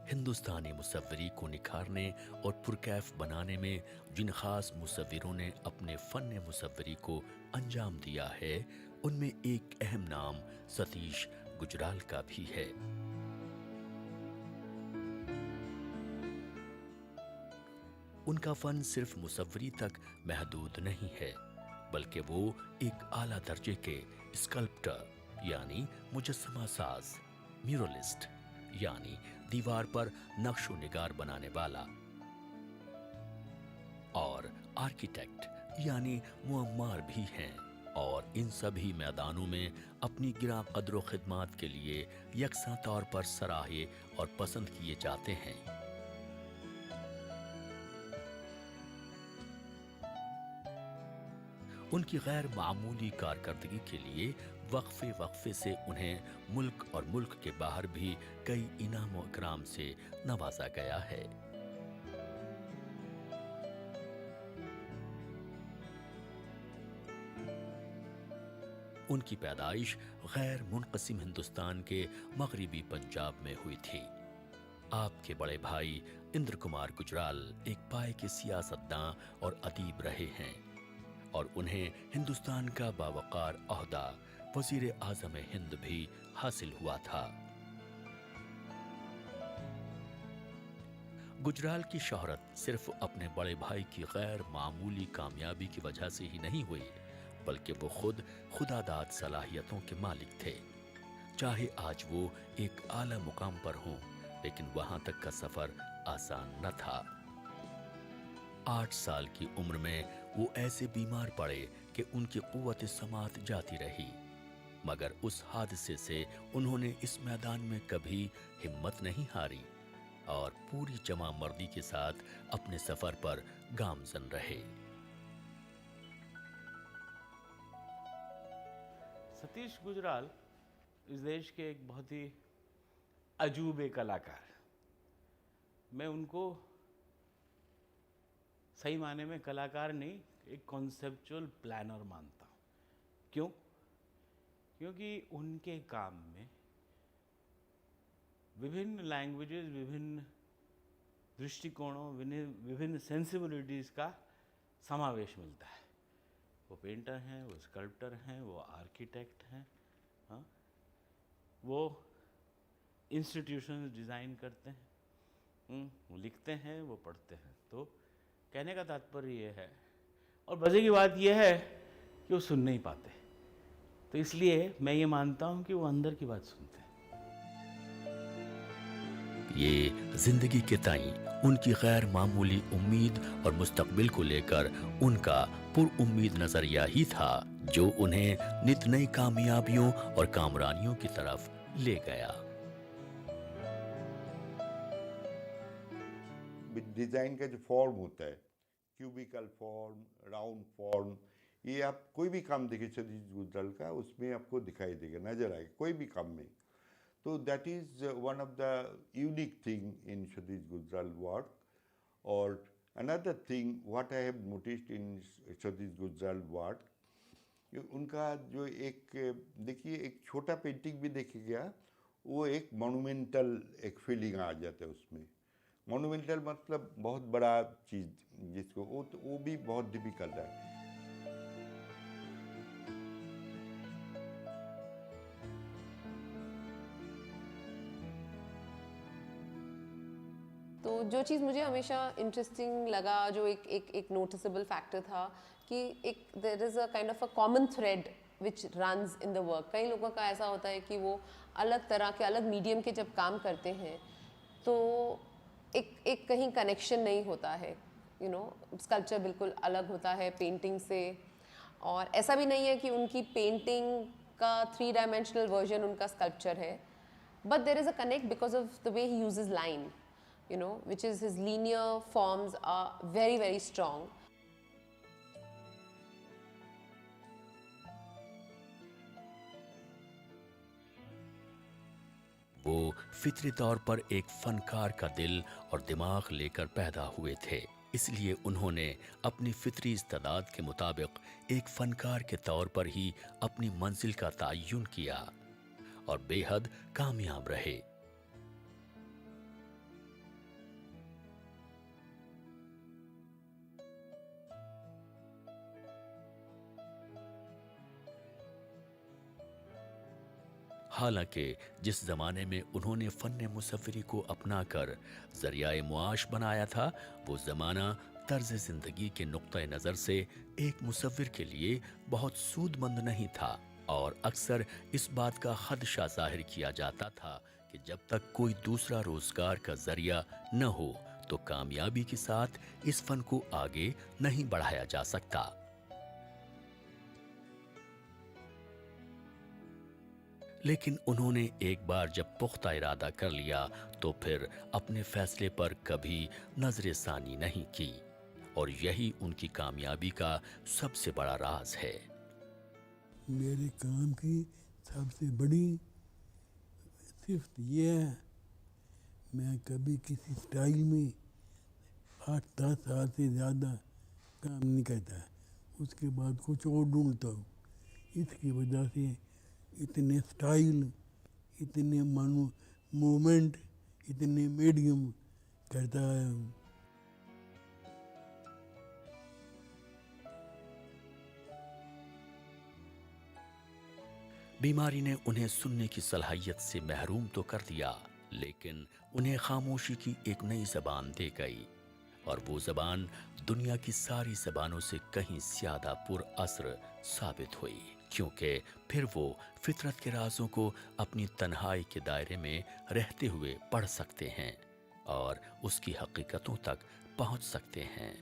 हिंदुस्तानी मुसव्विरी को निखारने और पुरकैफ बनाने में जिन खास मुसव्विरों ने अपने फन मुसव्विरी को अंजाम दिया है, उनमें एक अहम नाम सतीश गुजराल का भी है। उनका फन सिर्फ मुसव्विरी तक महदूद नहीं है, बल्कि वो एक आला दर्जे के स्कल्प्टर यानी मुजस्समा साज, म्यूरलिस्ट यानी दीवार पर नक्शो निगार बनाने वाला, और आर्किटेक्ट यानी मुअम्मार भी हैं, और इन सभी मैदानों में अपनी गिरा कद्र खिदमात के लिए यकसा तौर पर सराहे और पसंद किए जाते हैं। उनकी गैर मामूली कारकर्दगी के लिए वक्फे वक्फे से उन्हें मुल्क और मुल्क के बाहर भी कई इनाम और इकराम से नवाजा गया है। उनकी पैदाइश गैर मुनक़सिम हिंदुस्तान के मगरिबी पंजाब में हुई थी। आपके बड़े भाई इंद्र कुमार गुजराल एक पाए के सियासतदां और अदीब रहे हैं, और उन्हें हिंदुस्तान का बावकार ओहदा वजीर आजम हिंद भी हासिल हुआ था। गुजराल की शोहरत सिर्फ अपने बड़े भाई की गैर मामूली कामयाबी की वजह से ही नहीं हुई, बल्कि वो खुद खुदादाद सलाहियतों के मालिक थे। चाहे आज वो एक आला मुकाम पर हों, लेकिन वहां तक का सफर आसान न था। 8 साल की उम्र में वो ऐसे बीमार पड़े कि उनकी कुव्वत समात जाती रही, मगर उस हादसे से उन्होंने इस मैदान में कभी हिम्मत नहीं हारी और पूरी जमा मर्दी के साथ अपने सफर पर गामजन रहे। सतीश गुजराल इस देश के एक बहुत ही अजूबे कलाकार। मैं उनको सही माने में कलाकार नहीं, एक कॉन्सेप्चुअल प्लानर मानता हूँ। क्यों? क्योंकि उनके काम में विभिन्न लैंग्वेजेस, विभिन्न दृष्टिकोणों, विभिन्न सेंसिबिलिटीज़ का समावेश मिलता है। वो पेंटर हैं, वो स्कल्प्टर हैं, वो आर्किटेक्ट हैं, हाँ, वो इंस्टीट्यूशंस डिज़ाइन करते हैं, वो लिखते हैं, वो पढ़ते हैं। तो कहने का तात्पर्य ये है, और मज़े की बात यह है कि वो सुन नहीं पाते, तो इसलिए मैं ये मानता हूँ कि वो अंदर की बात सुनते हैं। ये जिंदगी के ताई उनकी गैर मामूली उम्मीद और मुस्तकबिल को लेकर उनका पुरउम्मीद नजरिया ही था, जो उन्हें नित नई कामयाबियों और कामरानियों की तरफ ले गया। डिज़ाइन का जो फॉर्म होता है, क्यूबिकल फॉर्म, राउंड फॉर्म, ये आप कोई भी काम देखिए सतीश गुजराल का, उसमें आपको दिखाई देगा, नजर आएगा कोई भी काम में। तो that is one of the unique thing in Satish Gujral work. और another thing what I have noticed in Satish Gujral work, उनका जो एक देखिए एक छोटा पेंटिंग भी देखिएगा, वो एक मोनूमेंटल एक फीलिंग आ जाता है उसमें। मोनूमेंटल मतलब बहुत बड़ा चीज़, जिसको वो भी बहुत डिफिकल्ट है। तो जो चीज़ मुझे हमेशा इंटरेस्टिंग लगा, जो एक नोटिसेबल फैक्टर था कि एक there is a kind of a common thread which runs in the work. कई लोगों का ऐसा होता है कि वो अलग तरह के, अलग मीडियम के जब काम करते हैं तो एक कहीं कनेक्शन नहीं होता है। स्कल्पचर बिल्कुल अलग होता है पेंटिंग से, और ऐसा भी नहीं है कि उनकी पेंटिंग का 3 डायमेंशनल वर्जन उनका स्कल्पचर है, but there is a connect because of the way he uses line, which is his linear forms are very, very strong. वो फितरी तौर पर एक फनकार का दिल और दिमाग लेकर पैदा हुए थे, इसलिए उन्होंने अपनी फितरी इस्तेदाद के मुताबिक एक फनकार के तौर पर ही अपनी मंजिल का तयन किया और बेहद कामयाब रहे। हालांकि जिस ज़माने में उन्होंने फ़न मुसव्वरी को अपनाकर ज़रियाए मुआश बनाया था, वो ज़माना तर्ज ज़िंदगी के नुक्ते नज़र से एक मुसव्विर के लिए बहुत सूदमंद नहीं था, और अक्सर इस बात का खदशा जाहिर किया जाता था कि जब तक कोई दूसरा रोज़गार का ज़रिया न हो तो कामयाबी के साथ इस फ़न को आगे नहीं बढ़ाया जा सकता। लेकिन उन्होंने एक बार जब पुख्ता इरादा कर लिया तो फिर अपने फैसले पर कभी नजर सानी नहीं की, और यही उनकी कामयाबी का सबसे बड़ा राज है। मेरे काम की सबसे बड़ी सिर्फ ये है, मैं कभी किसी स्टाइल में 8-10 साल से ज़्यादा काम नहीं करता, उसके बाद कुछ और ढूंढता हूँ। इसकी वजह से इतने स्टाइल, इतने मूवमेंट, इतने मीडियम करता है। बीमारी ने उन्हें सुनने की सलाहियत से महरूम तो कर दिया, लेकिन उन्हें खामोशी की एक नई जबान दे गई, और वो जबान दुनिया की सारी जबानों से कहीं ज्यादा पुरअसर साबित हुई, क्योंकि फिर वो फितरत के राजों को अपनी तन्हाई के दायरे में रहते हुए पढ़ सकते हैं और उसकी हकीकतों तक पहुंच सकते हैं।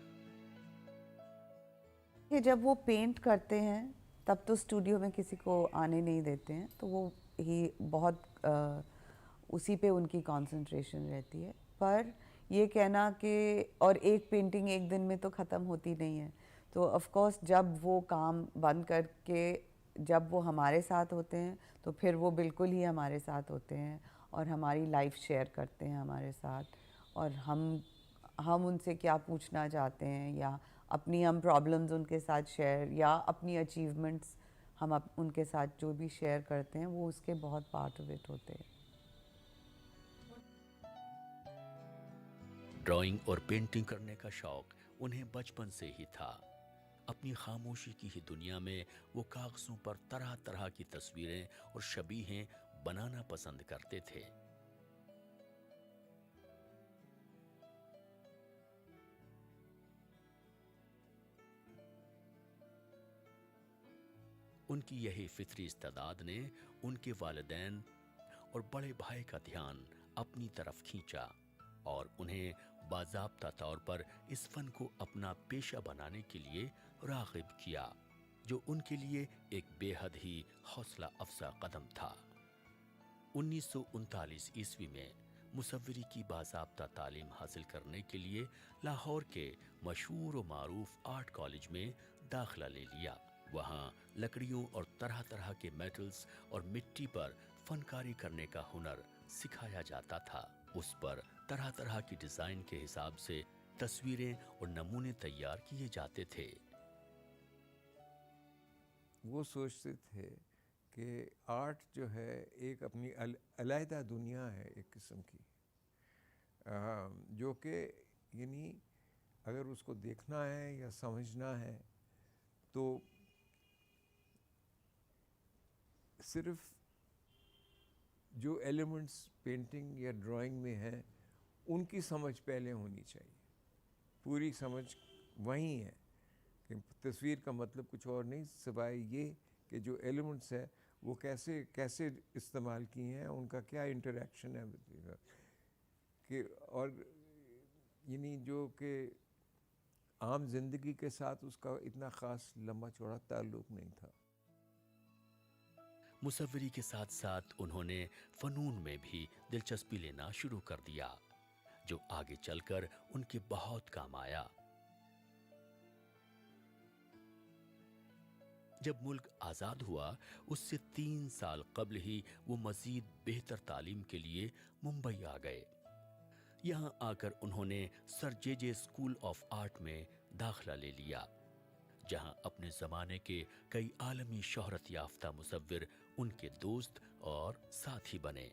कि जब वो पेंट करते हैं तब तो स्टूडियो में किसी को आने नहीं देते हैं, तो वो ही बहुत उसी पे उनकी कंसंट्रेशन रहती है। पर ये कहना कि और एक पेंटिंग एक दिन में तो ख़त्म होती नहीं है, तो ऑफ कोर्स जब वो काम बंद करके जब वो हमारे साथ होते हैं तो फिर वो बिल्कुल ही हमारे साथ होते हैं और हमारी लाइफ शेयर करते हैं हमारे साथ, और हम उनसे क्या पूछना चाहते हैं या अपनी हम प्रॉब्लम्स उनके साथ शेयर या अपनी अचीवमेंट्स हम उनके साथ जो भी शेयर करते हैं वो उसके बहुत पार्ट ऑफ इट होते हैं। ड्राइंग और पेंटिंग करने का शौक उन्हें बचपन से ही था। अपनी खामोशी की ही दुनिया में वो कागजों पर तरह तरह की तस्वीरें और शबीहें बनाना पसंद करते थे। उनकी यही फितरी इस्तेदाद ने उनके वालिदैन और बड़े भाई का ध्यान अपनी तरफ खींचा और उन्हें बाज़ाब्ता तौर पर इस फन को अपना पेशा बनाने के लिए राग़िब किया, जो उनके लिए एक बेहद ही हौसला अफजा कदम था। 1939 ईस्वी में मुसव्विरी की बाज़ाब्ता तालीम हासिल करने के लिए लाहौर के मशहूर व मारूफ आर्ट कॉलेज में दाखिला ले लिया। वहाँ लकड़ियों और तरह तरह के मेटल्स और मिट्टी पर फनकारी करने का हुनर सिखाया जाता था। उस पर तरह तरह की डिजाइन के हिसाब से तस्वीरें और नमूने तैयार किए जाते थे। वो सोचते थे कि आर्ट जो है एक अपनी अलहदा दुनिया है एक किस्म की, जो कि यानी अगर उसको देखना है या समझना है तो सिर्फ जो एलिमेंट्स पेंटिंग या ड्राइंग में हैं उनकी समझ पहले होनी चाहिए। पूरी समझ वहीं है कि तस्वीर का मतलब कुछ और नहीं सिवाय ये कि जो एलिमेंट्स है वो कैसे कैसे इस्तेमाल किए हैं, उनका क्या इंटरेक्शन है कि, और यानी जो कि आम जिंदगी के साथ उसका इतना ख़ास लंबा चौड़ा ताल्लुक़ नहीं था। मुसव्विरी के साथ साथ उन्होंने फनून में भी दिलचस्पी लेना शुरू कर दिया, जो आगे चलकर उनके बहुत काम आया। जब मुल्क आज़ाद हुआ उससे 3 साल कबल ही वो मजीद बेहतर तालीम के लिए मुंबई आ गए। यहाँ आकर उन्होंने sir J school of art में दाखिला ले लिया, जहाँ अपने ज़माने के कई आलमी शोहरत याफ्ता मुसव्विर उनके दोस्त और साथी बने।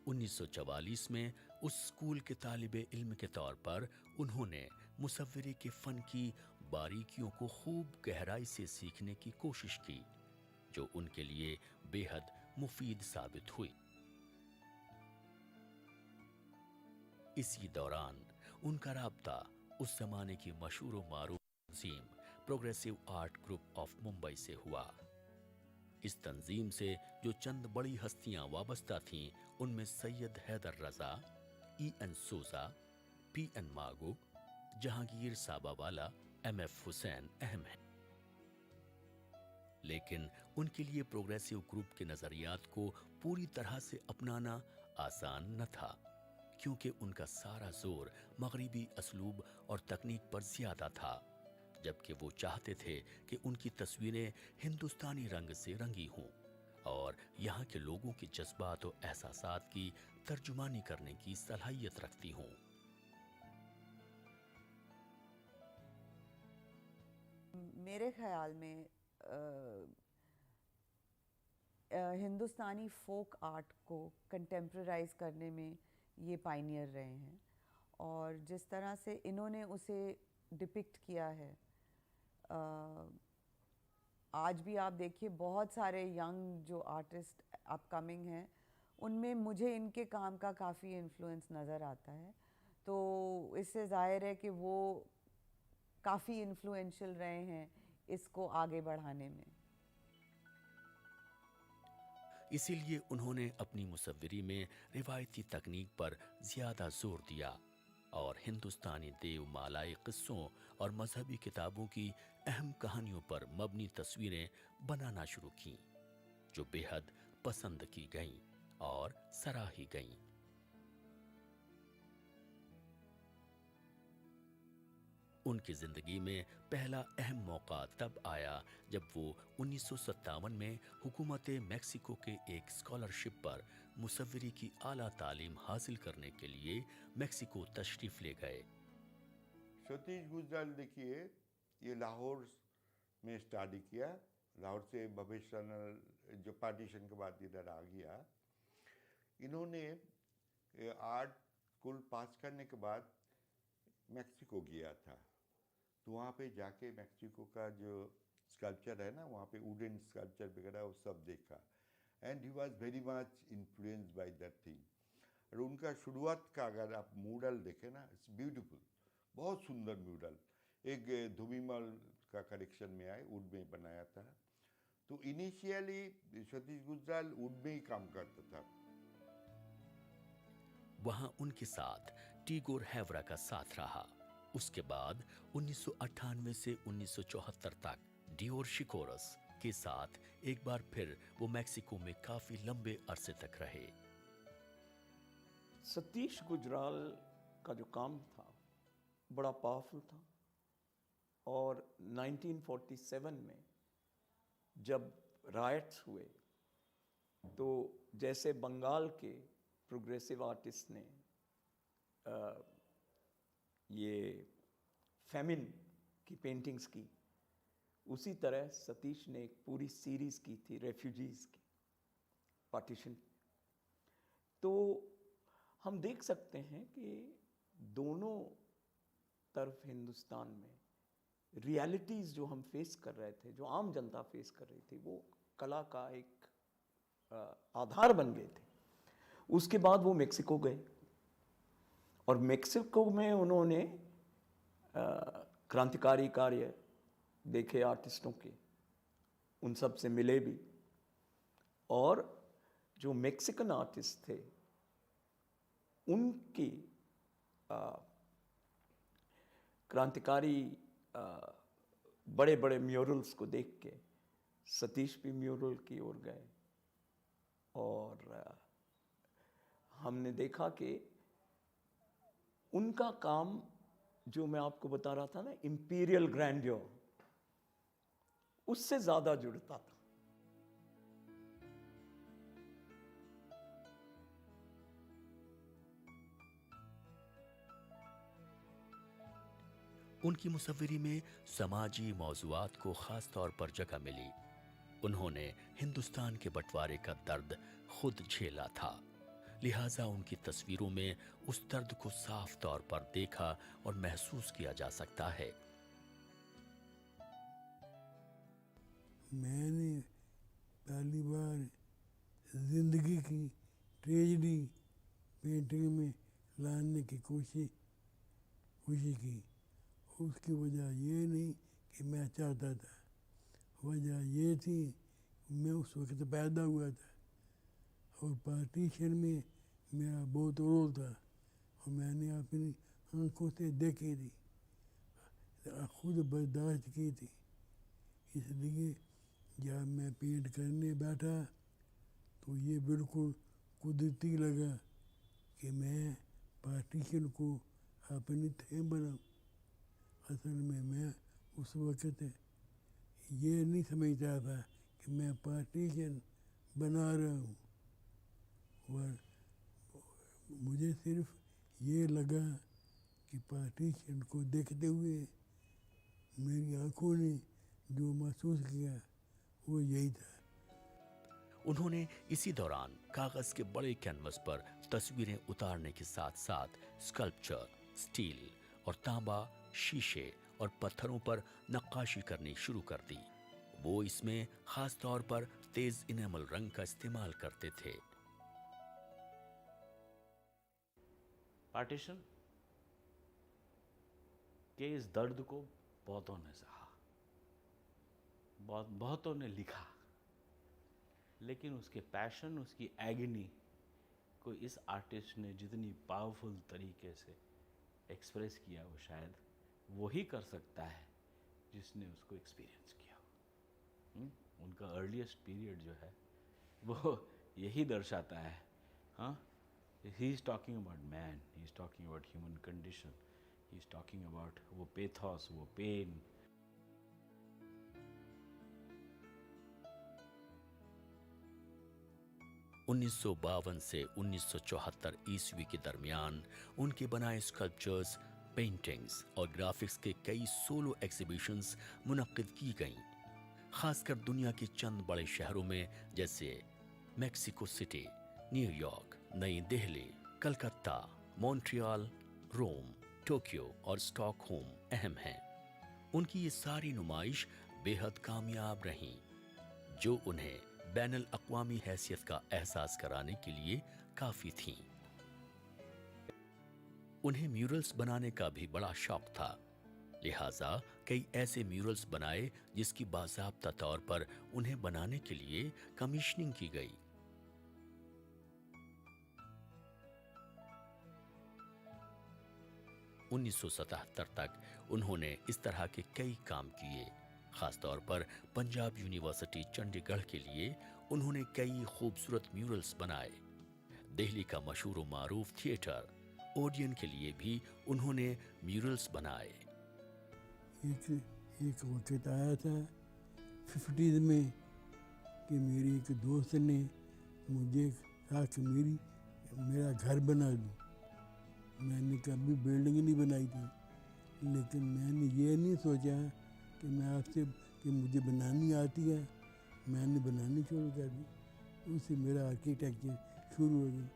1944 में उस स्कूल के तालिबे इल्म के तौर पर उन्होंने मुसव्विरी के फन की बारीकियों को खूब गहराई से सीखने की कोशिश की, जो उनके लिए बेहद मुफीद साबित हुई। इसी दौरान उनका राब्ता उस जमाने की मशहूर व मारूफ तंजीम progressive art group of Mumbai से हुआ। इस तंजीम से जो चंद बड़ी हस्तियां वाबस्ता थीं, उनमें सैयद हैदर रजा, E.N. सोजा, P.N. मागो, जहांगीर साबावाला, M.F. हुसैन अहम हैं। लेकिन उनके लिए प्रोग्रेसिव ग्रुप के नजरियात को पूरी तरह से अपनाना आसान न था, क्योंकि उनका सारा जोर मगरिबी असलूब और तकनीक पर ज्यादा था, जबकि वो चाहते थे कि उनकी तस्वीरें हिंदुस्तानी रंग से रंगी हों और यहाँ के लोगों के जज्बात और एहसासात की तर्जुमानी करने की सलाहियत रखती हों। मेरे ख्याल में हिंदुस्तानी फोक आर्ट को कंटेम्प्रेराइज करने में ये पायनियर रहे हैं, और जिस तरह से इन्होंने उसे डिपिक्ट किया है, आज भी आप देखिए बहुत सारे यंग जो आर्टिस्ट अपकमिंग हैं, उनमें मुझे इनके काम का काफ़ी इन्फ्लुएंस नज़र आता है। तो इससे ज़ाहिर है कि वो काफ़ी इन्फ्लुएंशियल रहे हैं इसको आगे बढ़ाने में। इसीलिए उन्होंने अपनी मुसव्विरी में रिवायती तकनीक पर ज्यादा जोर दिया और हिंदुस्तानी देवमालाई किस्सों और मजहबी किताबों की अहम कहानियों पर मबनी तस्वीरें बनाना शुरू की, जो बेहद पसंद की गईं और सराही गईं। उनकी जिंदगी में पहला अहम मौका तब आया जब वो 1957 में हुकूमत मेक्सिको के एक स्कॉलरशिप पर मुसव्विरी की आला तालीम हासिल करने के लिए मेक्सिको तशरीफ ले गए। सतीश गुजराल देखिए, ये लाहौर में स्टडी किया, लाहौर से भविष्य जो पार्टीशन के बाद इधर आ गया। इन्होंने आर्ट स्कूल पास करने के बाद मेक्सिको गया था, तो वहाँ पे जाके मेक्सिको का जो स्कल्पचर है ना, वहाँ पे वुडन स्कल्पचर वगैरह वो सब देखा, and he was very much influenced by that thing. और उनका शुरुआत का अगर आप मॉडल देखें ना, इट्स ब्यूटीफुल, बहुत सुंदर मॉडल, एक धूमिमल का कलेक्शन में आए, वुड में बनाया था। तो इनिशियली सतीश गुजराल वुड में ही काम करता था। वहां उनके साथ टिगोर हैवरा का साथ रहा। उसके बाद 1998 से 1974 तक डियोर शिकोरस के साथ एक बार फिर वो मेक्सिको में काफी लंबे अरसे तक रहे। सतीश गुजराल का जो काम था बड़ा पावरफुल था, और 1947 में जब राइट्स हुए तो जैसे बंगाल के प्रोग्रेसिव आर्टिस्ट ने ये फेमिन की पेंटिंग्स की, उसी तरह सतीश ने एक पूरी सीरीज़ की थी रेफ्यूजीज़ की, पार्टीशन। तो हम देख सकते हैं कि दोनों तरफ हिंदुस्तान में रियलिटीज़ जो हम फेस कर रहे थे, जो आम जनता फेस कर रही थी, वो कला का एक आधार बन गए थे। उसके बाद वो मेक्सिको गए, और मेक्सिको में उन्होंने क्रांतिकारी कार्य देखे आर्टिस्टों के, उन सब से मिले भी, और जो मेक्सिकन आर्टिस्ट थे उनकी क्रांतिकारी बड़े बड़े म्यूरल्स को देख के सतीश भी म्यूरल की ओर गए, और हमने देखा कि उनका काम जो मैं आपको बता रहा था ना, इंपीरियल ग्रैंड्योर, उससे ज़्यादा जुड़ता था। उनकी मुसव्विरी में समाजी मौज़ूआत को ख़ास तौर पर जगह मिली। उन्होंने हिंदुस्तान के बंटवारे का दर्द खुद झेला था, लिहाजा उनकी तस्वीरों में उस दर्द को साफ तौर पर देखा और महसूस किया जा सकता है। मैंने पहली बार ज़िंदगी की ट्रेजडी पेंटिंग में लाने की कोशिश की। उसकी वजह ये नहीं कि मैं चाहता था, वजह ये थी मैं उस वक्त पैदा हुआ था और पार्टीशन में मेरा बहुत रोल था और मैंने अपनी आंखों से देखी थी, खुद बर्दाश्त की थी। इसलिए जब मैं पेंट करने बैठा तो ये बिल्कुल कुदरती लगा कि मैं पार्टीशन को अपनी थीम बनाऊं। असल में मैं उस वक्त ये नहीं समझता था कि मैं पार्टीशन बना रहा हूँ, और मुझे सिर्फ ये लगा कि पार्टीशन को देखते हुए मेरी आंखों ने जो महसूस किया वो यही था। उन्होंने इसी दौरान कागज के बड़े कैनवस पर तस्वीरें उतारने के साथ साथ स्कल्पचर, स्टील और तांबा, शीशे और पत्थरों पर नक्काशी करनी शुरू कर दी। वो इसमें खास तौर पर तेज इनेमल रंग का इस्तेमाल करते थे। पार्टीशन के इस दर्द को बहुतों ने सहा, बहुतों ने लिखा, लेकिन उसके पैशन, उसकी एगनी को इस आर्टिस्ट ने जितनी पावरफुल तरीके से एक्सप्रेस किया, वो शायद वही कर सकता है जिसने उसको एक्सपीरियंस किया हो। उनका अर्लीस्ट पीरियड जो है वो यही दर्शाता है। हाँ, he is talking about man, he is talking about human condition, he is talking about वो पेथोस, वो पेन। उन्नीस से 1974 ईस्वी के दरमियान उनके बनाए स्कल्पचर्स, पेंटिंग्स और ग्राफिक्स के कई सोलो एग्जीबिशंस मुनक्किद की गईं, खासकर दुनिया के चंद बड़े शहरों में जैसे मेक्सिको सिटी, न्यूयॉर्क, नई दिल्ली, कलकत्ता, मॉन्ट्रियल, रोम, टोक्यो और स्टॉकहोम अहम हैं। उनकी ये सारी नुमाइश बेहद कामयाब रहीं, जो उन्हें बैनुल अक़वामी हैसियत का एहसास कराने के लिए काफी थीं। उन्हें म्यूरल्स बनाने का भी बड़ा शौक था, लिहाजा कई ऐसे म्यूरल्स बनाए जिसकी बाज़ाब्ता तौर पर उन्हें बनाने के लिए कमीशनिंग की गई। उन्नीस तक उन्होंने इस तरह के कई काम किए। खासतौर पर पंजाब यूनिवर्सिटी चंडीगढ़ के लिए उन्होंने कई खूबसूरत म्यूरल्स बनाए। दिल्ली का मशहूर मारूफ थिएटर ओडियन के लिए भी उन्होंने म्यूरल्स बनाए। एक वक्त आया था 50s में कि मेरी एक दोस्त ने मुझे कहा कि मेरा घर बना दूं। मैंने कभी बिल्डिंग नहीं बनाई थी, लेकिन मैंने ये नहीं सोचा कि मैं आपसे कि मुझे बनानी आती है। मैंने बनानी शुरू कर दी, उससे मेरा आर्किटेक्चर शुरू हो गया।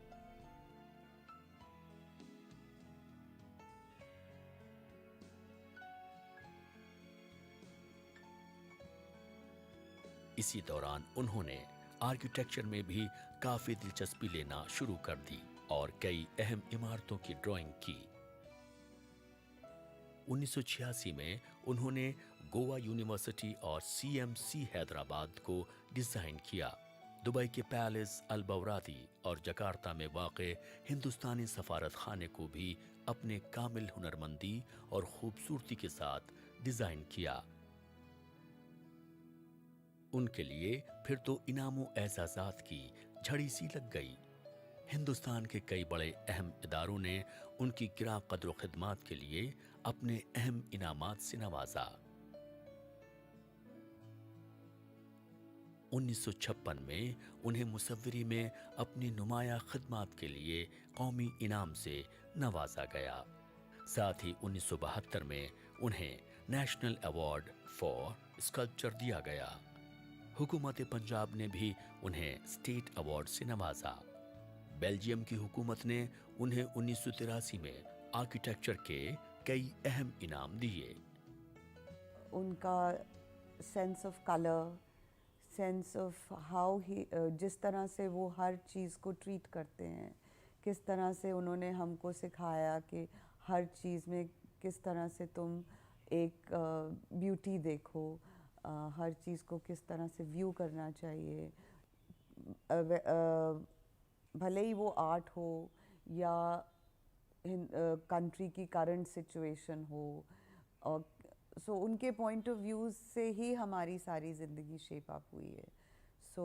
इसी दौरान उन्होंने आर्किटेक्चर में भी काफी दिलचस्पी लेना शुरू कर दी और कई अहम इमारतों की ड्राइंग की। 1986 में उन्होंने गोवा यूनिवर्सिटी और CMC हैदराबाद को डिजाइन किया। दुबई के पैलेस अल-बवरादी और जकार्ता में वाक़े हिंदुस्तानी सफारत खाने को भी अपने कामिल हुनरमंदी और खूबसूरती के साथ डिजाइन किया। उनके लिए फिर तो इनामों एजाज़ात की झड़ी सी लग गई। हिंदुस्तान के कई बड़े अहम इदारों ने उनकी गिरा कद्र खिदमात के लिए अपने अहम इनामात से नवाजा। 1956 में उन्हें मुसव्विरी में अपनी नुमाया खिदमात के लिए कौमी इनाम से नवाजा गया। साथ ही 1972 में उन्हें नेशनल अवार्ड फॉर स्कल्पचर दिया गया। हुकूमत पंजाब ने भी उन्हें स्टेट अवार्ड से नवाजा। बेल्जियम की हुकूमत ने उन्हें 1983 में आर्किटेक्चर के कई अहम इनाम दिए। उनका sense of colour, sense of how he, जिस तरह से वो हर चीज़ को ट्रीट करते हैं, किस तरह से उन्होंने हमको सिखाया कि हर चीज़ में किस तरह से तुम एक ब्यूटी देखो, हर चीज़ को किस तरह से व्यू करना चाहिए, भले ही वो आर्ट हो या कंट्री की करंट सिचुएशन हो, और सो उनके पॉइंट ऑफ व्यूज़ से ही हमारी सारी ज़िंदगी शेप अप हुई है। सो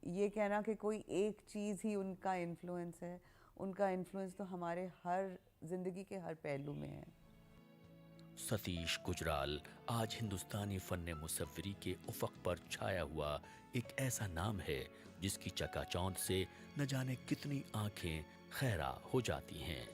ये कहना कि कोई एक चीज़ ही उनका इन्फ्लुएंस है, उनका इन्फ्लुएंस तो हमारे हर ज़िंदगी के हर पहलू में है। सतीश गुजराल आज हिंदुस्तानी फन मुसव्विरी के उफक पर छाया हुआ एक ऐसा नाम है जिसकी चकाचौंध से न जाने कितनी आंखें खैरा हो जाती हैं।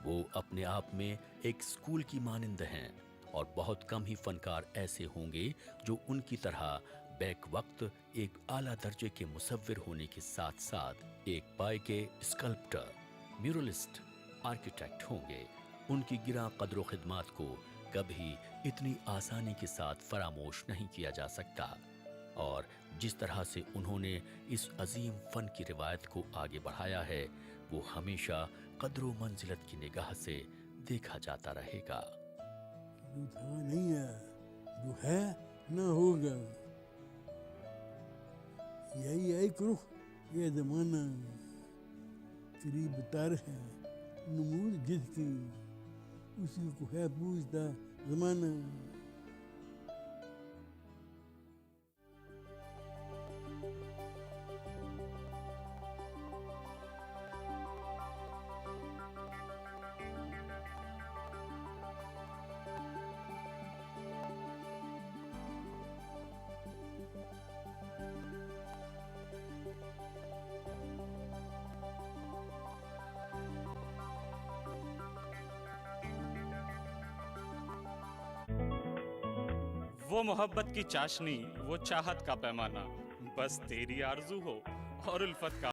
वो अपने आप में एक स्कूल की मानिंद हैं और बहुत कम ही फनकार ऐसे होंगे जो उनकी तरह बैक वक्त एक आला दर्जे के मुसव्विर होने के साथ साथ एक पाए के स्कल्प्टर, म्यूरलिस्ट, आर्किटेक्ट होंगे। उनकी गिरा कदर खिदमात को कभी इतनी आसानी के साथ फरामोश नहीं किया जा सकता और जिस तरह से उन्होंने इस अजीम फन की रिवायत को आगे बढ़ाया है वो हमेशा कदर मंजिलत की निगाह से देखा जाता रहेगा। जो था नहीं है, जो है ना होगा, यही एक रुख, ये जमाना करीब तर है, नमूद जिसकी उसी को है पूछता जमाना। वो मोहब्बत की चाशनी, वो चाहत का पैमाना, बस तेरी आरज़ू हो और उल्फत का